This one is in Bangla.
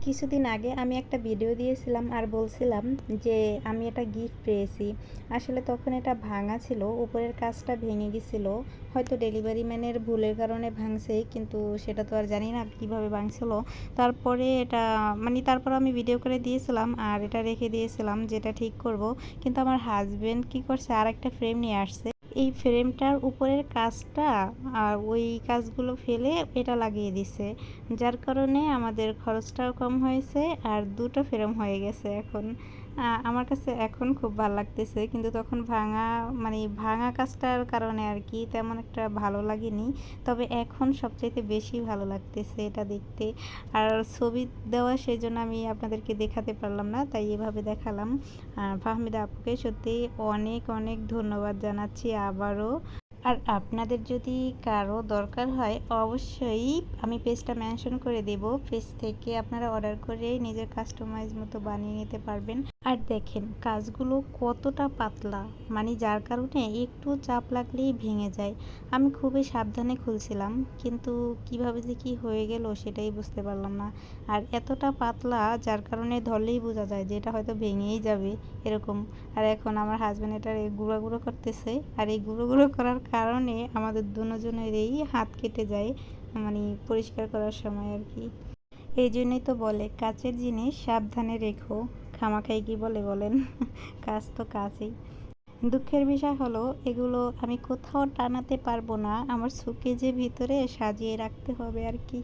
কিছুদিন আগে আমি একটা ভিডিও দিয়েছিলাম আর বলছিলাম যে আমি একটা গিফট পেয়েছি। আসলে তখন এটা ভাঙা ছিল, উপরের কাজটা ভেঙে গেছিল। হয়তো ডেলিভারি ম্যানের ভুলের কারণে ভাঙছে, কিন্তু সেটা তো আর জানি না কিভাবে ভাঙছিল। তারপরে এটা তারপর আমি ভিডিও করে দিয়েছিলাম আর এটা রেখে দিয়েছিলাম যেটা ঠিক করব। কিন্তু আমার হাজবেন্ড কি করছে, আর একটা ফ্রেম নিয়ে আসছে। এই ফ্রেমটার উপরের কাজটা আর ওই কাজগুলো ফেলে এটা লাগিয়ে দিছে, যার কারণে আমাদের খরচটাও কম হয়েছে আর দুটো ফ্রেম হয়ে গেছে এখন। আমার কাছে এখন খুব ভালো লাগতেছে, কিন্তু তখন ভাঙা কাজটার কারণে আর কি তেমন একটা ভালো লাগেনি। তবে এখন সবচাইতে বেশি ভালো লাগতেছে এটা দেখতে। আর ছবি দেওয়া সেই জন্য আমি আপনাদেরকে দেখাতে পারলাম না, তাই এভাবে দেখালাম। ফাহমিদা আপুকে সত্যি অনেক অনেক ধন্যবাদ জানাচ্ছি আবারও। আর আপনাদের যদি কারো দরকার হয় অবশ্যই আমি পেজটা মেনশন করে দেব, পেজ থেকে আপনারা অর্ডার করে নিজের কাস্টমাইজ মতো বানিয়ে নিতে পারবেন। আর দেখেন কাজগুলো কতটা পাতলা, যার কারণে একটু চাপ লাগলেই ভেঙে যায়। আমি খুবই সাবধানে খুলছিলাম, কিন্তু কিভাবে যে কি হয়ে গেল সেটাই বুঝতে পারলাম না। আর এতটা পাতলা যার কারণে ধরলেই বোঝা যায় যে এটা হয়তো ভেঙেই যাবে এরকম। আর এখন আমার হাজব্যান্ড এটা গুঁড়ো গুঁড়ো করতেছে, আর এই গুঁড়ো গুঁড়ো করার কারণে আমাদের দুজনেরই হাত কেটে যায়, পরিষ্কার করার সময় আর কি। এই জন্যই তো বলে কাচের জিনিস সাবধানে রেখো, খামাখাই কি বলে বলেন। কাজ তো কাজই। দুঃখের বিষয় হলো এগুলো আমি কোথাও টানাতে পারবো না, আমার শোকেজের ভিতরে সাজিয়ে রাখতে হবে আর কি।